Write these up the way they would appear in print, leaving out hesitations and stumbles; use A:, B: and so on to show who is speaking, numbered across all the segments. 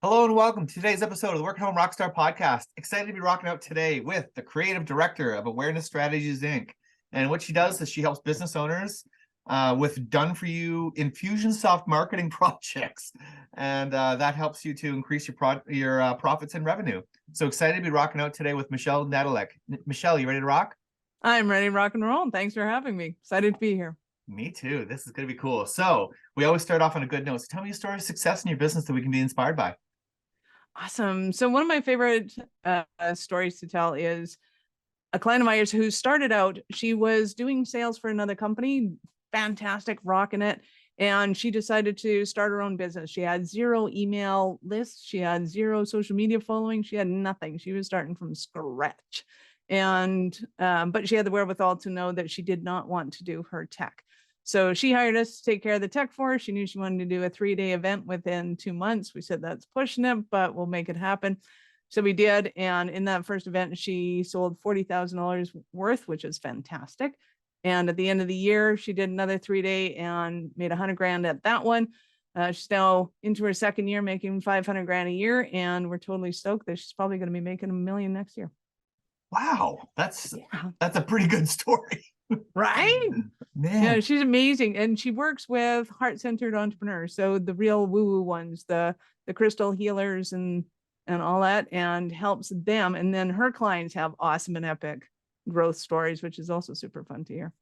A: Hello and welcome to today's episode of the Work at Home Rockstar podcast. Excited to be rocking out today with the creative director of Awareness Strategies Inc. And what she does is she helps business owners with done-for-you Infusionsoft marketing projects, and that helps you to increase your profits and revenue. So excited to be rocking out today with Michelle Nedelec. Michelle, you ready to rock?
B: I'm ready to rock and roll. Thanks for having me. Excited to be here.
A: Me too. This is going to be cool. So we always start off on a good note. So tell me a story of success in your business that we can be inspired by.
B: Awesome. So one of my favorite stories to tell is a client of mine who started out, she was doing sales for another company, fantastic, rocking it. And she decided to start her own business. She had zero email lists. She had zero social media following. She had nothing. She was starting from scratch. And, but she had the wherewithal to know that she did not want to do her tech. So she hired us to take care of the tech for her. She knew she wanted to do a 3-day event within 2 months. We said, that's pushing it, but we'll make it happen. So we did. And in that first event, she sold $40,000 worth, which is fantastic. And at the end of the year, she did another 3-day and made $100,000 at that one. She's now into her second year, making $500,000 a year. And we're totally stoked that she's probably going to be making $1 million next year.
A: Wow, that's a pretty good story.
B: Right?
A: Man.
B: Yeah, she's amazing. And she works with heart-centered entrepreneurs. So the real woo-woo ones, the crystal healers and all that, and helps them. And then her clients have awesome and epic growth stories, which is also super fun to hear.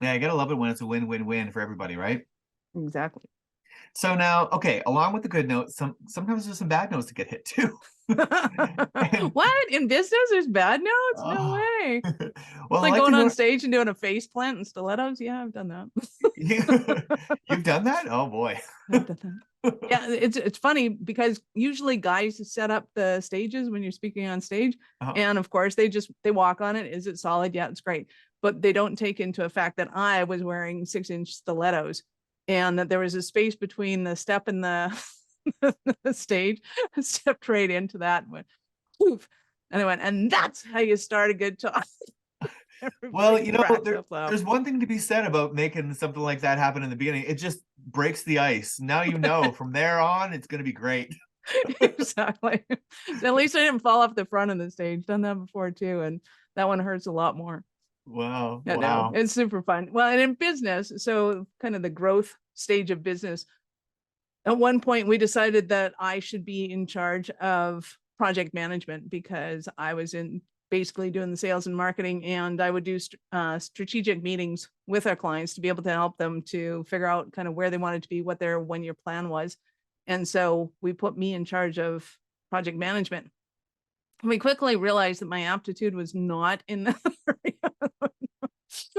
A: Yeah, you gotta love it when it's a win-win-win for everybody, right?
B: Exactly.
A: So now, okay, along with the good notes, sometimes there's some bad notes to get hit too.
B: What? In business, there's bad notes? No way.
A: Well,
B: like going on stage and doing a face plant and stilettos. Yeah, I've done that.
A: You've done that? Oh boy.
B: I've done that. Yeah, it's funny because usually guys set up the stages when you're speaking on stage, and of course they walk on it. Is it solid? Yeah, it's great, but they don't take into effect that I was wearing 6-inch stilettos, and that there was a space between the step and the stage. I stepped right into that and went, poof, and I went, and that's how you start a good talk.
A: Well, there's one thing to be said about making something like that happen in the beginning. It just breaks the ice. Now you know from there on, it's going to be great.
B: Exactly. So at least I didn't fall off the front of the stage. Done that before too, and that one hurts a lot more.
A: Wow.
B: Yeah,
A: wow.
B: No, it's super fun. Well, and in business, so kind of the growth stage of business, at one point we decided that I should be in charge of project management because I was basically doing the sales and marketing, and I would do strategic meetings with our clients to be able to help them to figure out kind of where they wanted to be, what their 1-year plan was. And so we put me in charge of project management. We quickly realized that my aptitude was not in that area.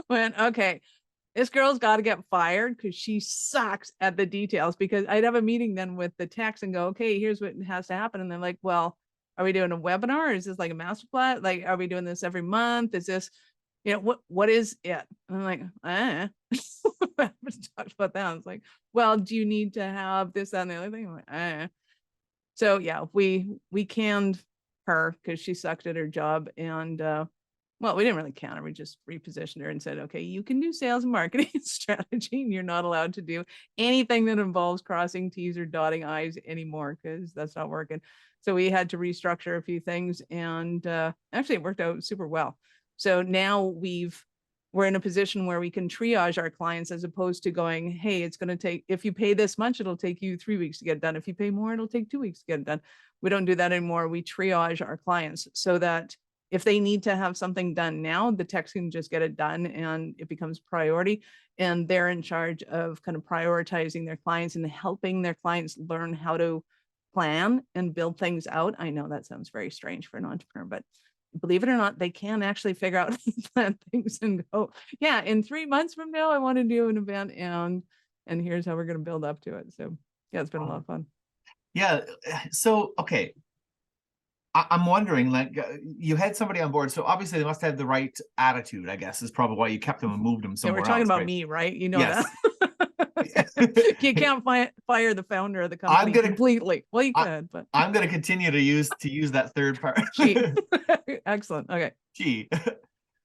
B: Went, okay, this girl's got to get fired because she sucks at the details. Because I'd have a meeting then with the techs and go, okay, here's what has to happen. And they're like, well, are we doing a webinar? Or is this like a master class? Like, are we doing this every month? Is this, what is it? And I'm like, I haven't talked about that. I was like, well, do you need to have this, that, and the other thing? I'm like, So yeah, we canned her because she sucked at her job. And well, we didn't really can her. We just repositioned her and said, okay, you can do sales and marketing strategy, and you're not allowed to do anything that involves crossing T's or dotting I's anymore because that's not working. So we had to restructure a few things, and actually it worked out super well. So now we're in a position where we can triage our clients as opposed to going, hey, it's going to take, if you pay this much, it'll take you 3 weeks to get it done. If you pay more, it'll take 2 weeks to get it done. We don't do that anymore. We triage our clients so that if they need to have something done now, the techs can just get it done and it becomes priority. And they're in charge of kind of prioritizing their clients and helping their clients learn how to plan and build things out. I know that sounds very strange for an entrepreneur, but believe it or not, they can actually figure out plan things and go, yeah, in 3 months from now, I want to do an event and here's how we're going to build up to it. So yeah, it's been a lot of fun.
A: Yeah. So, okay. I'm wondering, like, you had somebody on board, so obviously they must have the right attitude, I guess, is probably why you kept them and moved them somewhere else.
B: Yeah, we're talking about
A: right?
B: me, right? You know yes. that. You can't fire the founder of the company completely. Well, you could, but
A: I'm going to continue to use that third part.
B: Excellent. Okay.
A: Gee.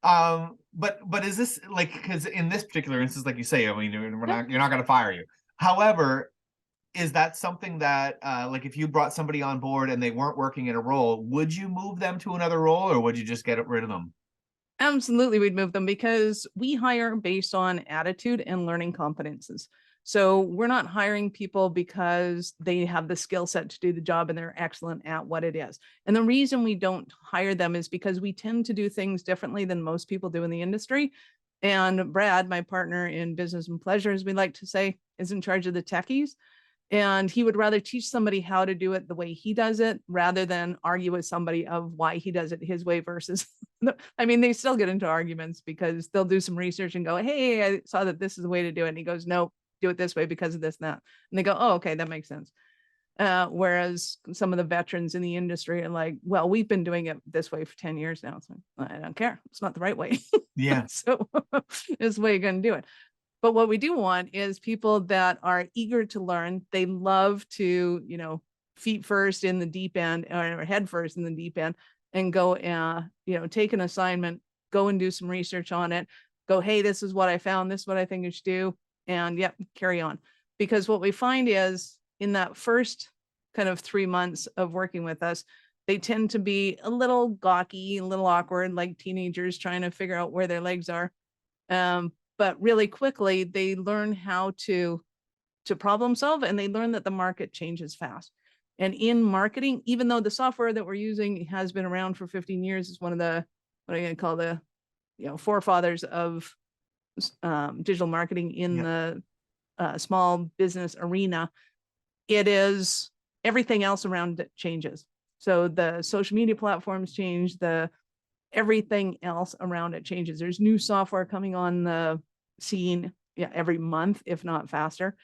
A: But is this like, because in this particular instance, like you say, I mean, you're not going to fire you. However, is that something that like if you brought somebody on board and they weren't working in a role, would you move them to another role, or would you just get rid of them?
B: Absolutely, we'd move them because we hire based on attitude and learning competences. So we're not hiring people because they have the skill set to do the job and they're excellent at what it is. And the reason we don't hire them is because we tend to do things differently than most people do in the industry. And Brad, my partner in business and pleasure, as we like to say, is in charge of the techies. And he would rather teach somebody how to do it the way he does it rather than argue with somebody of why he does it his way versus I mean, they still get into arguments because they'll do some research and go, hey, I saw that this is the way to do it. And he goes, no, do it this way because of this and that. And they go, oh, okay, that makes sense. Whereas some of the veterans in the industry are like, well, we've been doing it this way for 10 years now. So I don't care. It's not the right way.
A: Yeah.
B: So this is the way you're going to do it. But what we do want is people that are eager to learn. They love to, feet first in the deep end or head first in the deep end and go, take an assignment, go and do some research on it. Go, hey, this is what I found. This is what I think you should do. And yep, carry on. Because what we find is in that first kind of 3 months of working with us, they tend to be a little gawky, a little awkward, like teenagers trying to figure out where their legs are. But really quickly, they learn how to problem solve, and they learn that the market changes fast. And in marketing, even though the software that we're using has been around for 15 years, is one of the, what I'm going to call the, forefathers of digital marketing in the small business arena, it is everything else around it changes. So the social media platforms change, everything else around it changes. There's new software coming on the scene every month, if not faster.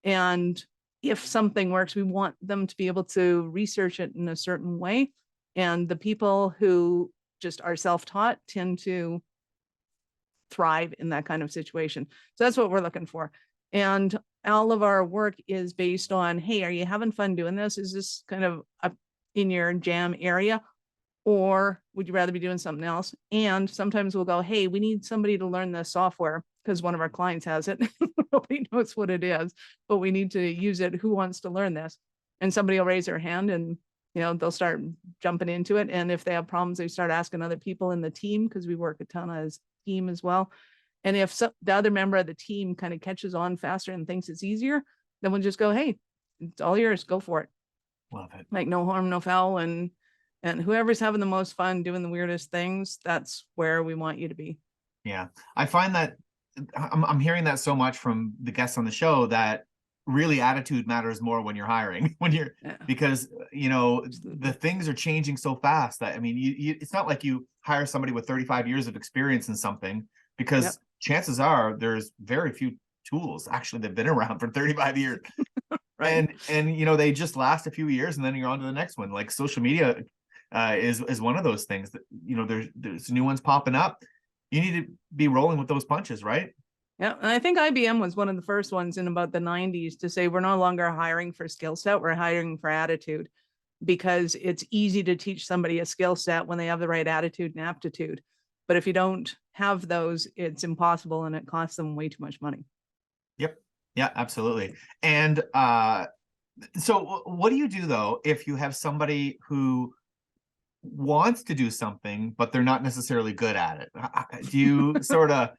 B: And if something works, we want them to be able to research it in a certain way. And the people who just are self-taught tend to thrive in that kind of situation. So that's what we're looking for. And all of our work is based on, hey, are you having fun doing this? Is this kind of up in your jam area? Or would you rather be doing something else? And sometimes we'll go, hey, we need somebody to learn this software because one of our clients has it. Nobody knows what it is, but we need to use it. Who wants to learn this? And somebody will raise their hand and, they'll start jumping into it. And if they have problems, they start asking other people in the team because we work a ton as team as well. And if the other member of the team kind of catches on faster and thinks it's easier, then we'll just go, hey, it's all yours. Go for it.
A: Love it.
B: Like no harm, no foul. And whoever's having the most fun doing the weirdest things, that's where we want you to be.
A: Yeah. I find that I'm hearing that so much from the guests on the show that really attitude matters more when you're hiring, because, the things are changing so fast that, I mean, it's not like you hire somebody with 35 years of experience in something, because chances are there's very few tools actually that have been around for 35 years. Right. And they just last a few years and then you're on to the next one. Like social media is one of those things that, there's new ones popping up. You need to be rolling with those punches, right?
B: Yeah. And I think IBM was one of the first ones in about the 90s to say, we're no longer hiring for skill set, we're hiring for attitude, because it's easy to teach somebody a skill set when they have the right attitude and aptitude. But if you don't have those, it's impossible and it costs them way too much money.
A: Yep. Yeah, absolutely. And so what do you do though if you have somebody who wants to do something but they're not necessarily good at it? Do you sort of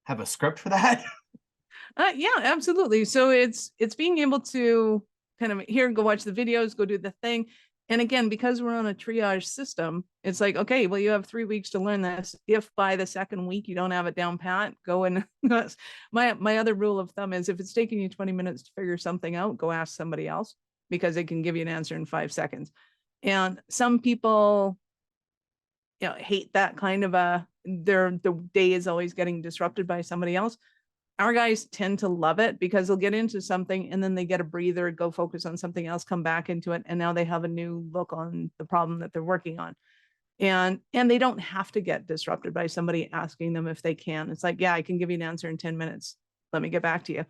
A: have a script for that?
B: Yeah, absolutely. So it's being able to kind of go watch the videos, go do the thing. And again, because we're on a triage system, it's like, okay, well, you have 3 weeks to learn this. If by the second week you don't have it down pat, go and my other rule of thumb is if it's taking you 20 minutes to figure something out, go ask somebody else, because they can give you an answer in 5 seconds. And some people, hate that kind of the day is always getting disrupted by somebody else. Our guys tend to love it because they'll get into something and then they get a breather, go focus on something else, come back into it. And now they have a new look on the problem that they're working on. And they don't have to get disrupted by somebody asking them if they can. It's like, yeah, I can give you an answer in 10 minutes. Let me get back to you.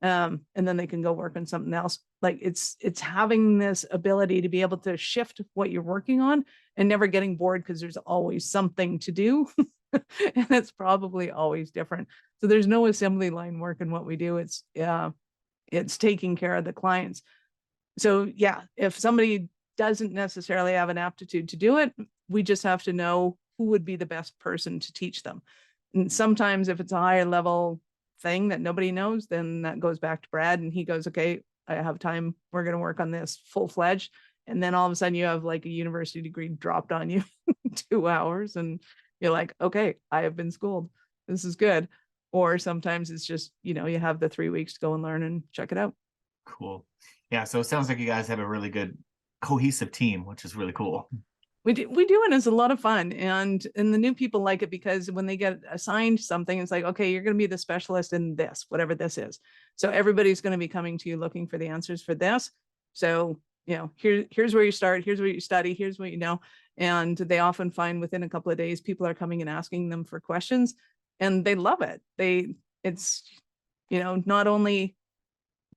B: And then they can go work on something else. Like it's having this ability to be able to shift what you're working on and never getting bored because there's always something to do. And it's probably always different. So there's no assembly line work in what we do. It's It's taking care of the clients. So yeah, if somebody doesn't necessarily have an aptitude to do it, we just have to know who would be the best person to teach them. And sometimes if it's a higher level thing that nobody knows, then that goes back to Brad and he goes, okay, I have time. We're going to work on this full fledged. And then all of a sudden you have like a university degree dropped on you in 2 hours and you're like, okay, I have been schooled. This is good. Or sometimes it's just, you have the 3 weeks to go and learn and check it out.
A: Cool. Yeah. So it sounds like you guys have a really good cohesive team, which is really cool.
B: We do, and it's a lot of fun. And the new people like it because when they get assigned something, it's like, okay, you're going to be the specialist in this, whatever this is. So everybody's going to be coming to you looking for the answers for this. So, here's where you start, here's where you study, here's what you know. And they often find within a couple of days, people are coming and asking them for questions and they love it. It's not only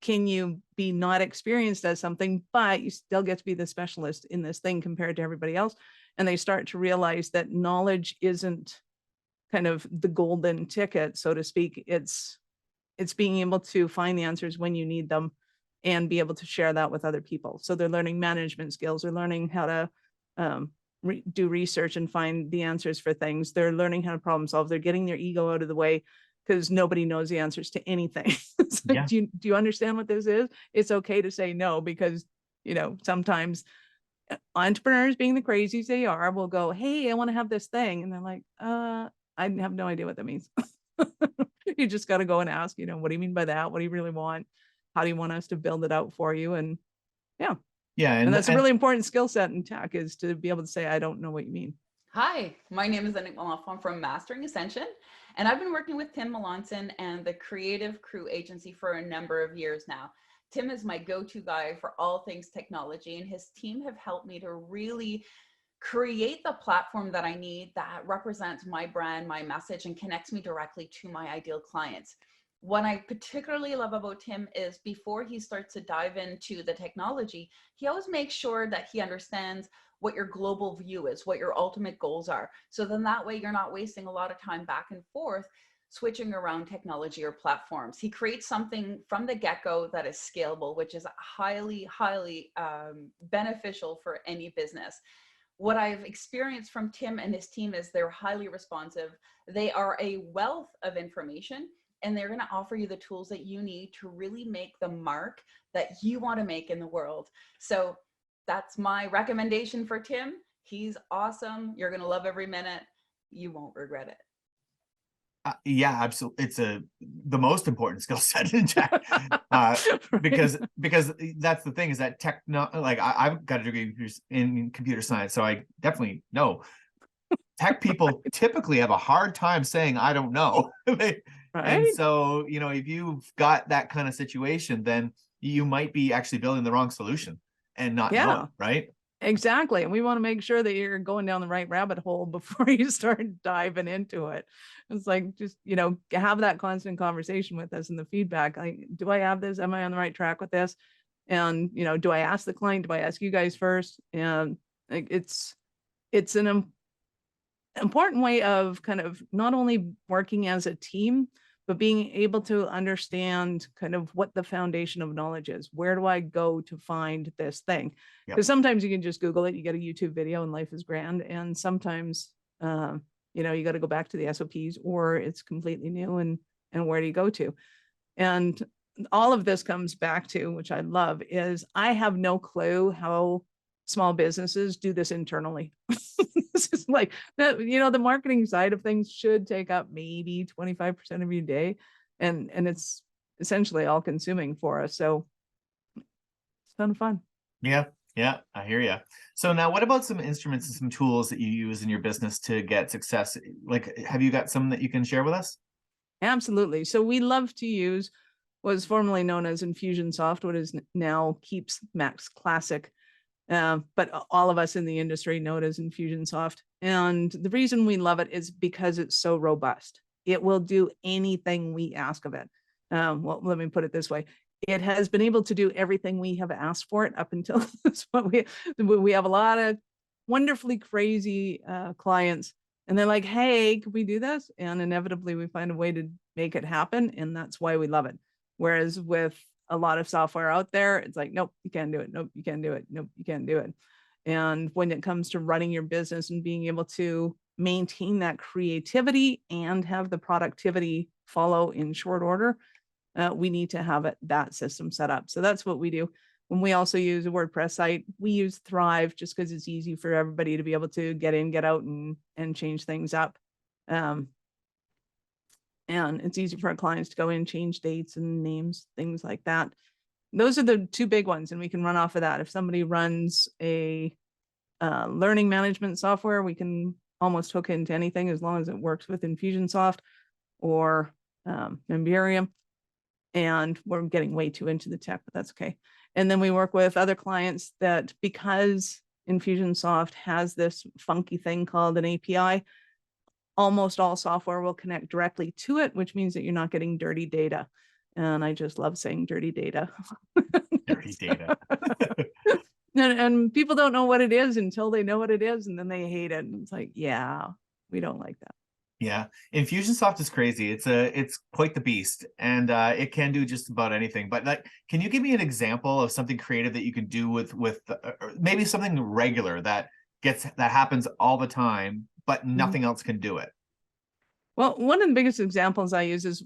B: can you be not experienced as something, but you still get to be the specialist in this thing compared to everybody else. And they start to realize that knowledge isn't kind of the golden ticket, so to speak. It's being able to find the answers when you need them and be able to share that with other people. So they're learning management skills. They're learning how to do research and find the answers for things. They're learning how to problem solve. They're getting their ego out of the way because nobody knows the answers to anything. Like,
A: Yeah.
B: do you understand what this is? It's okay to say no because, sometimes entrepreneurs, being the crazies they are, will go, hey, I want to have this thing. And they're like, I have no idea what that means. You just got to go and ask, what do you mean by that? What do you really want? How do you want us to build it out for you? And yeah.
A: Yeah.
B: And that's a really important skill set in tech, is to be able to say, I don't know what you mean.
C: Hi, my name is Nedelec. I'm from Mastering Ascension, and I've been working with Tim Melanson and the Creative Crew Agency for a number of years now. Tim is my go-to guy for all things technology, and his team have helped me to really create the platform that I need that represents my brand, my message, and connects me directly to my ideal clients. What I particularly love about Tim is before he starts to dive into the technology, he always makes sure that he understands what your global view is, what your ultimate goals are. So then that way you're not wasting a lot of time back and forth switching around technology or platforms. He creates something from the get-go that is scalable, which is highly, highly beneficial for any business. What I've experienced from Tim and his team is they're highly responsive. They are a wealth of information, and they're going to offer you the tools that you need to really make the mark that you want to make in the world. So that's my recommendation for Tim. He's awesome. You're going to love every minute. You won't regret it.
A: Yeah, absolutely. It's the most important skill set in tech, because that's the thing, is that I've got a degree in computer science, so I definitely know tech people typically have a hard time saying I don't know.
B: Right?
A: And so, if you've got that kind of situation, then you might be actually building the wrong solution and not know, right?
B: Exactly. And we want to make sure that you're going down the right rabbit hole before you start diving into it. It's like, just, have that constant conversation with us and the feedback. Like, do I have this? Am I on the right track with this? And, do I ask the client? Do I ask you guys first? And like, it's an important way of kind of not only working as a team, but being able to understand kind of what the foundation of knowledge is. Where do I go to find this thing? Because sometimes you can just Google it, you get a YouTube video and life is grand. And sometimes, you got to go back to the SOPs, or it's completely new, and where do you go to? And all of this comes back to, which I love, is I have no clue how small businesses do this internally. This is like that, the marketing side of things should take up maybe 25% of your day. And it's essentially all consuming for us. So it's kind of fun.
A: Yeah. Yeah, I hear you. So now, what about some instruments and some tools that you use in your business to get success? Like, have you got some that you can share with us?
B: Absolutely. So we love to use what was formerly known as Infusionsoft, what is now Keeps Max Classic. But all of us in the industry know it as Infusionsoft. And the reason we love it is because it's so robust. It will do anything we ask of it. Well, let me put it this way. It has been able to do everything we have asked for it up until this point. We have a lot of wonderfully crazy clients, and they're like, hey, could we do this? And inevitably we find a way to make it happen. And that's why we love it. Whereas with a lot of software out there. It's like, nope, you can't do it. Nope, you can't do it. Nope, you can't do it. And when it comes to running your business and being able to maintain that creativity and have the productivity follow in short order, we need to have that system set up. So that's what we do. When we also use a WordPress site, we use Thrive just because it's easy for everybody to be able to get in, get out, and change things up. And it's easy for our clients to go in, change dates and names, things like that. Those are the two big ones, and we can run off of that. If somebody runs a learning management software, we can almost hook into anything as long as it works with Infusionsoft or Memberium. And we're getting way too into the tech, but that's okay. And then we work with other clients that, because Infusionsoft has this funky thing called an API, almost all software will connect directly to it, which means that you're not getting dirty data. And I just love saying dirty data.
A: Dirty data.
B: And people don't know what it is until they know what it is, and then they hate it. And it's like, yeah, we don't like that.
A: Yeah, Infusionsoft is crazy. It's quite the beast, and it can do just about anything. But like, can you give me an example of something creative that you can do with maybe something regular that happens all the time, but nothing else can do it?
B: Well, one of the biggest examples I use is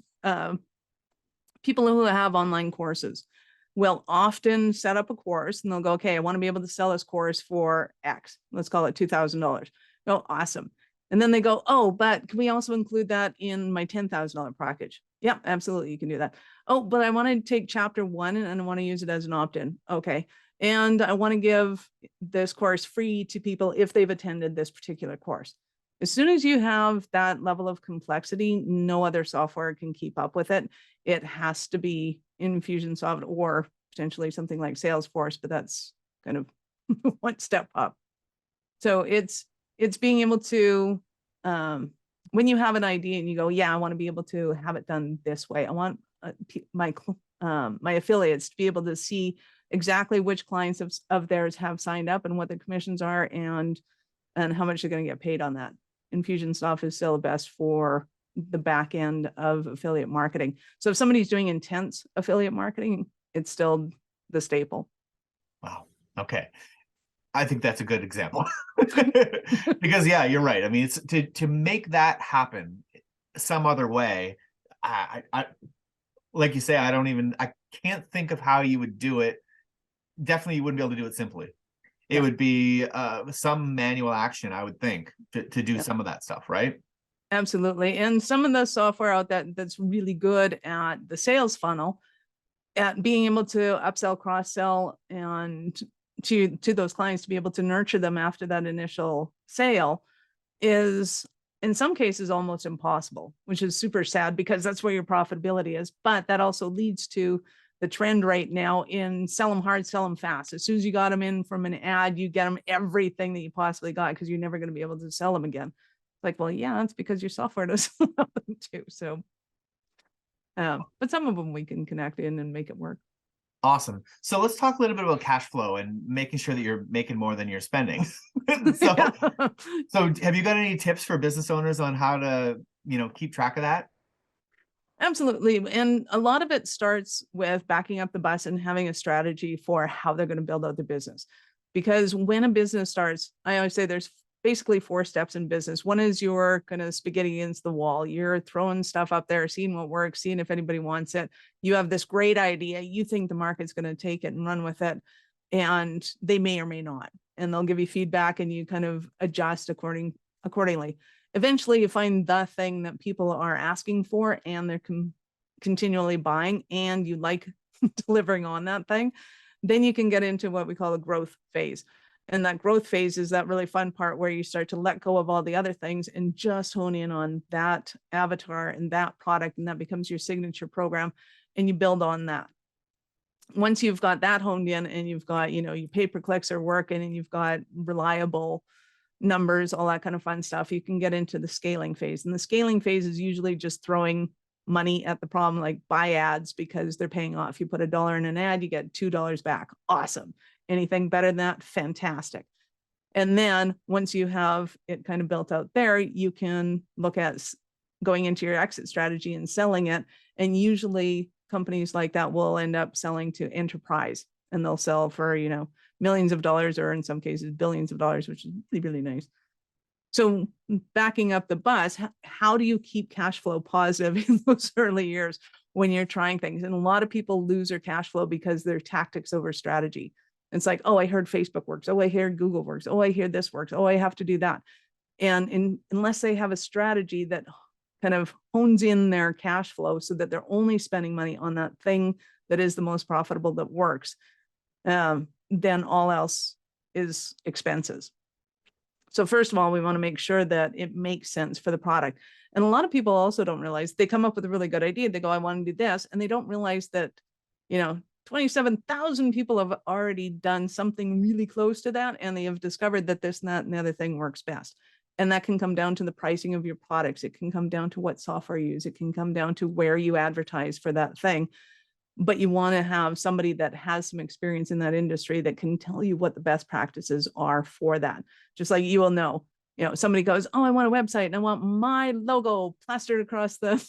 B: people who have online courses will often set up a course and they'll go, okay, I want to be able to sell this course for X. Let's call it $2,000. Oh, awesome. And then they go, oh, but can we also include that in my $10,000 package? Yeah, absolutely. You can do that. Oh, but I want to take chapter 1 and I want to use it as an opt-in. Okay. And I want to give this course free to people if they've attended this particular course. As soon as you have that level of complexity, no other software can keep up with it. It has to be Infusionsoft or potentially something like Salesforce, but that's kind of one step up. So it's being able to, when you have an idea and you go, yeah, I want to be able to have it done this way. I want my affiliates to be able to see exactly which clients of theirs have signed up and what the commissions are and how much they're going to get paid on that. Infusionsoft is still the best for the back end of affiliate marketing. So if somebody's doing intense affiliate marketing, it's still the staple.
A: Wow. Okay. I think that's a good example because yeah, you're right. I mean, it's to make that happen some other way. I like you say, I can't think of how you would do it. Definitely, you wouldn't be able to do it simply. It would be some manual action, I would think, to do some of that stuff, right?
B: Absolutely. And some of the software out that's really good at the sales funnel, at being able to upsell, cross-sell, and to those clients to be able to nurture them after that initial sale is in some cases almost impossible, which is super sad because that's where your profitability is. But that also leads to the trend right now in sell them hard, sell them fast. As soon as you got them in from an ad, you get them everything that you possibly got because you're never going to be able to sell them again. Like, well, yeah, it's because your software doesn't allow them to. So, but some of them we can connect in and make it work.
A: Awesome. So let's talk a little bit about cash flow and making sure that you're making more than you're spending. So have you got any tips for business owners on how to, keep track of that?
B: Absolutely. And a lot of it starts with backing up the bus and having a strategy for how they're going to build out their business. Because when a business starts, I always say there's basically 4 steps in business. One is you're kind of spaghetti against the wall. You're throwing stuff up there, seeing what works, seeing if anybody wants it. You have this great idea. You think the market's going to take it and run with it. And they may or may not. And they'll give you feedback and you kind of adjust accordingly. Eventually you find the thing that people are asking for and they're continually buying and you like delivering on that thing. Then you can get into what we call a growth phase. And that growth phase is that really fun part where you start to let go of all the other things and just hone in on that avatar and that product. And that becomes your signature program and you build on that. Once you've got that honed in and you've got, your pay-per-clicks are working and you've got reliable numbers, all that kind of fun stuff, you can get into the scaling phase. And the scaling phase is usually just throwing money at the problem, like buy ads because they're paying off. You put $1 in an ad, you get $2 back. Awesome. Anything better than that? Fantastic. And then once you have it kind of built out there, you can look at going into your exit strategy and selling it. And usually companies like that will end up selling to enterprise, and they'll sell for, millions of dollars, or in some cases, billions of dollars, which is really, really nice. So backing up the bus, how do you keep cash flow positive in those early years when you're trying things? And a lot of people lose their cash flow because they're tactics over strategy. It's like, oh, I heard Facebook works. Oh, I hear Google works. Oh, I hear this works. Oh, I have to do that. And unless they have a strategy that kind of hones in their cash flow so that they're only spending money on that thing that is the most profitable, that works, then all else is expenses. So first of all, we want to make sure that it makes sense for the product. And a lot of people also don't realize, they come up with a really good idea. They go, I want to do this. And they don't realize that, 27,000 people have already done something really close to that. And they have discovered that this and that and the other thing works best. And that can come down to the pricing of your products. It can come down to what software you use. It can come down to where you advertise for that thing. But you want to have somebody that has some experience in that industry that can tell you what the best practices are for that. Just like you will know, somebody goes, oh, I want a website and I want my logo plastered across the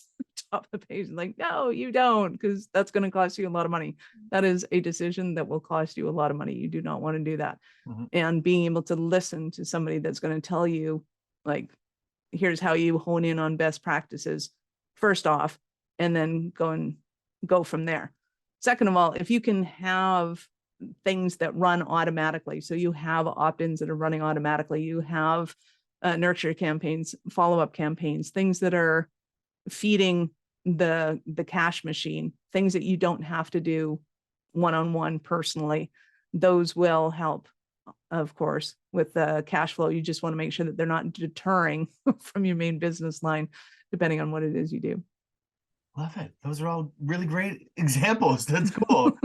B: top of the page. Like, no, you don't, because that's going to cost you a lot of money. That is a decision that will cost you a lot of money. You do not want to do that. Mm-hmm. And being able to listen to somebody that's going to tell you, like, here's how you hone in on best practices first off, and then go from there. Second of all, if you can have things that run automatically, so you have opt-ins that are running automatically, you have nurture campaigns, follow-up campaigns, things that are feeding the cash machine, things that you don't have to do one-on-one personally, those will help, of course, with the cash flow. You just want to make sure that they're not deterring from your main business line, depending on what it is you do.
A: Love it. Those are all really great examples. That's cool.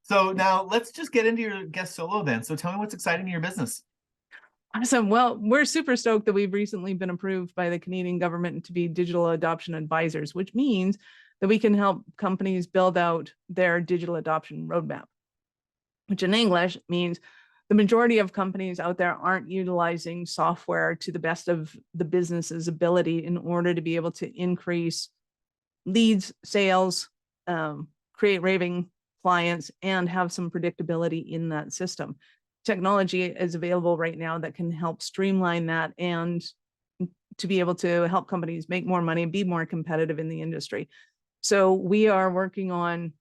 A: So now let's just get into your guest solo then. So tell me what's exciting in your business.
B: Awesome. Well, we're super stoked that we've recently been approved by the Canadian government to be digital adoption advisors, which means that we can help companies build out their digital adoption roadmap, which in English means the majority of companies out there aren't utilizing software to the best of the business's ability in order to be able to increase leads, sales, create raving clients, and have some predictability in that system. Technology is available right now that can help streamline that and to be able to help companies make more money and be more competitive in the industry. So we are working on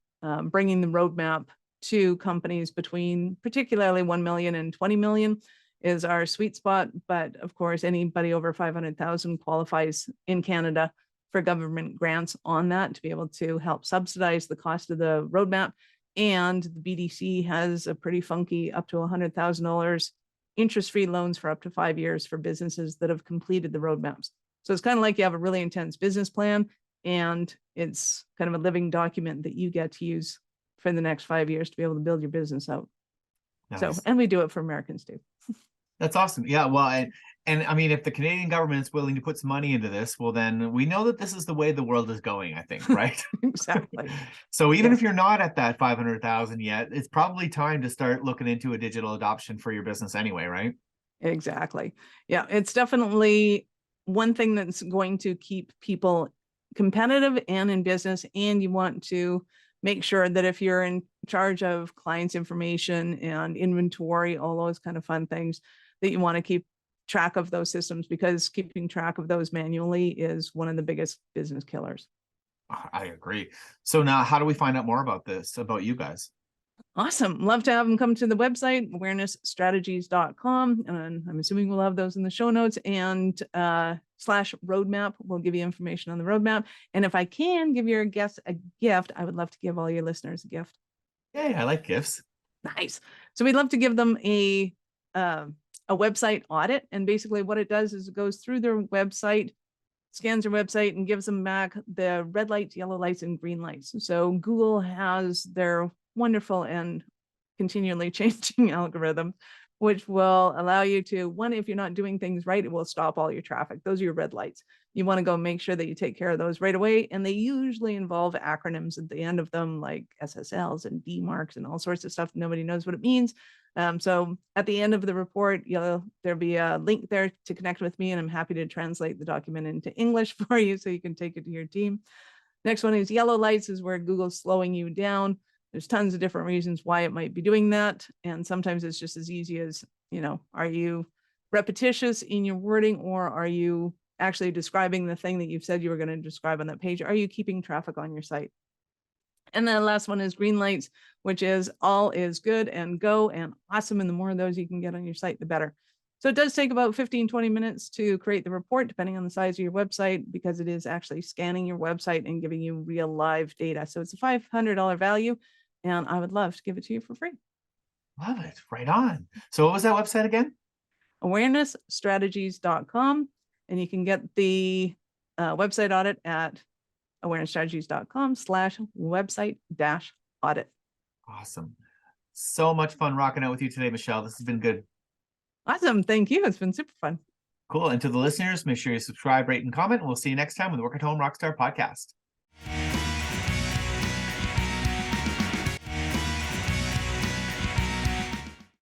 B: bringing the roadmap to companies between particularly 1 million and 20 million is our sweet spot. But of course, anybody over 500,000 qualifies in Canada for government grants on that to be able to help subsidize the cost of the roadmap. And the BDC has a pretty funky up to $100,000 interest-free loans for up to 5 years for businesses that have completed the roadmaps. So it's kind of like you have a really intense business plan, and it's kind of a living document that you get to use for the next 5 years to be able to build your business out. Nice. So, and we do it for Americans too.
A: That's awesome. Yeah, well, and I mean, if the Canadian government is willing to put some money into this, well, then we know that this is the way the world is going, I think, right?
B: Exactly.
A: So even if you're not at that 500,000 yet, it's probably time to start looking into a digital adoption for your business anyway, right?
B: Exactly. Yeah, it's definitely one thing that's going to keep people competitive and in business. And you want to make sure that if you're in charge of clients' information and inventory, all those kind of fun things, that you want to keep track of those systems, because keeping track of those manually is one of the biggest business killers.
A: I agree. So now how do we find out more about this, about you guys?
B: Awesome. Love to have them come to the website, awarenessstrategies.com. And I'm assuming we'll have those in the show notes, and /roadmap will give you information on the roadmap. And if I can give your guests a gift, I would love to give all your listeners a gift.
A: Yeah, I like gifts.
B: Nice. So we'd love to give them a website audit. And basically what it does is it goes through their website, scans their website, and gives them back the red lights, yellow lights, and green lights. So Google has their wonderful and continually changing algorithm, which will allow you to, one, if you're not doing things right, it will stop all your traffic. Those are your red lights. You want to go make sure that you take care of those right away. And they usually involve acronyms at the end of them, like SSLs and DMARCs and all sorts of stuff. Nobody knows what it means. So at the end of the report, there'll be a link there to connect with me, and I'm happy to translate the document into English for you so you can take it to your team. Next one is yellow lights, is where Google's slowing you down. There's tons of different reasons why it might be doing that. And sometimes it's just as easy as, are you repetitious in your wording, or are you actually describing the thing that you've said you were going to describe on that page? Are you keeping traffic on your site? And then the last one is green lights, which is all is good and go and awesome. And the more of those you can get on your site, the better. So it does take about 15-20 minutes to create the report, depending on the size of your website, because it is actually scanning your website and giving you real live data. So it's a $500 value, and I would love to give it to you for free.
A: Love it. Right on. So what was that website again?
B: awarenessstrategies.com. And you can get the website audit at awarenessstrategies.com/website-audit.
A: Awesome. So much fun rocking out with you today, Michelle. This has been good.
B: Awesome. Thank you. It's been super fun.
A: Cool. And to the listeners, make sure you subscribe, rate, and comment. And we'll see you next time on the Work at Home Rockstar podcast.